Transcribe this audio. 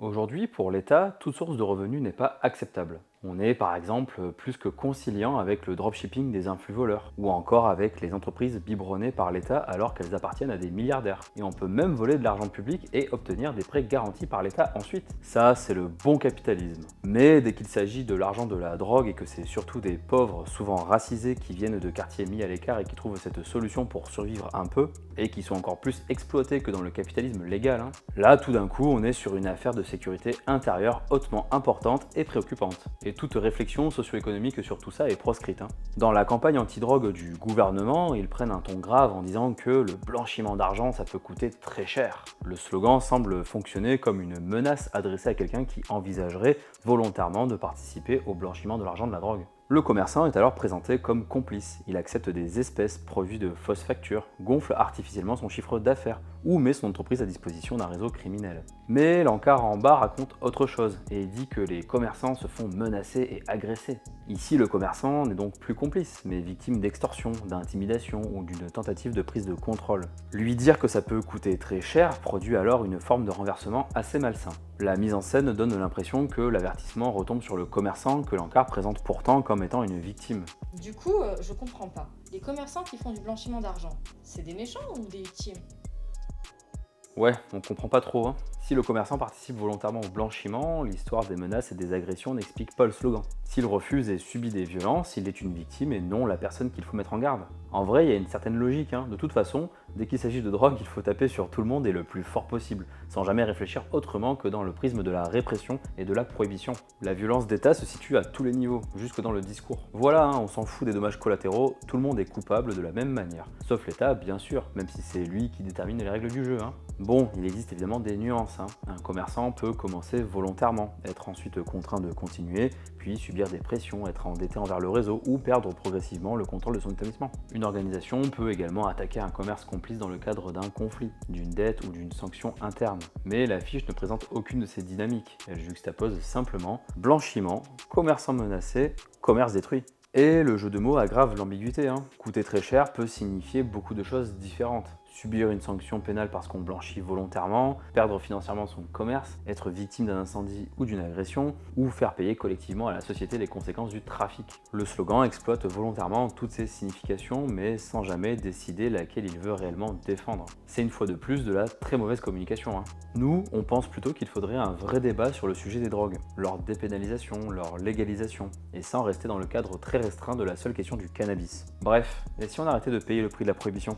Aujourd'hui, pour l'État, toute source de revenus n'est pas acceptable. On est par exemple plus que conciliant avec le dropshipping des influx voleurs, ou encore avec les entreprises biberonnées par l'État alors qu'elles appartiennent à des milliardaires. Et on peut même voler de l'argent public et obtenir des prêts garantis par l'État ensuite. Ça, c'est le bon capitalisme. Mais dès qu'il s'agit de l'argent de la drogue et que c'est surtout des pauvres, souvent racisés, qui viennent de quartiers mis à l'écart et qui trouvent cette solution pour survivre un peu, et qui sont encore plus exploités que dans le capitalisme légal, là tout d'un coup on est sur une affaire de sécurité intérieure hautement importante et préoccupante. Et toute réflexion socio-économique sur tout ça est proscrite. Dans la campagne anti-drogue du gouvernement, ils prennent un ton grave en disant que le blanchiment d'argent ça peut coûter très cher. Le slogan semble fonctionner comme une menace adressée à quelqu'un qui envisagerait volontairement de participer au blanchiment de l'argent de la drogue. Le commerçant est alors présenté comme complice. Il accepte des espèces produits de fausses factures, gonfle artificiellement son chiffre d'affaires ou met son entreprise à disposition d'un réseau criminel. Mais l'encart en bas raconte autre chose et dit que les commerçants se font menacer et agresser. Ici, le commerçant n'est donc plus complice, mais victime d'extorsion, d'intimidation ou d'une tentative de prise de contrôle. Lui dire que ça peut coûter très cher produit alors une forme de renversement assez malsain. La mise en scène donne l'impression que l'avertissement retombe sur le commerçant que l'encart présente pourtant comme étant une victime. Du coup, je comprends pas. Les commerçants qui font du blanchiment d'argent, c'est des méchants ou des victimes? Ouais, on comprend pas trop. Si le commerçant participe volontairement au blanchiment, l'histoire des menaces et des agressions n'explique pas le slogan. S'il refuse et subit des violences, il est une victime et non la personne qu'il faut mettre en garde. En vrai, il y a une certaine logique. De toute façon, dès qu'il s'agit de drogue, il faut taper sur tout le monde et le plus fort possible, sans jamais réfléchir autrement que dans le prisme de la répression et de la prohibition. La violence d'État se situe à tous les niveaux, jusque dans le discours. Voilà, on s'en fout des dommages collatéraux, tout le monde est coupable de la même manière. Sauf l'État, bien sûr, même si c'est lui qui détermine les règles du jeu. Bon, il existe évidemment des nuances. Un commerçant peut commencer volontairement, être ensuite contraint de continuer, puis subir des pressions, être endetté envers le réseau ou perdre progressivement le contrôle de son établissement. Une organisation peut également attaquer un commerce complice dans le cadre d'un conflit, d'une dette ou d'une sanction interne. Mais la fiche ne présente aucune de ces dynamiques. Elle juxtapose simplement blanchiment, commerçant menacé, commerce détruit. Et le jeu de mots aggrave l'ambiguïté. Coûter très cher peut signifier beaucoup de choses différentes. Subir une sanction pénale parce qu'on blanchit volontairement, perdre financièrement son commerce, être victime d'un incendie ou d'une agression, ou faire payer collectivement à la société les conséquences du trafic. Le slogan exploite volontairement toutes ces significations, mais sans jamais décider laquelle il veut réellement défendre. C'est une fois de plus de la très mauvaise communication. Nous, on pense plutôt qu'il faudrait un vrai débat sur le sujet des drogues, leur dépénalisation, leur légalisation, et sans rester dans le cadre très restreint de la seule question du cannabis. Bref, et si on arrêtait de payer le prix de la prohibition ?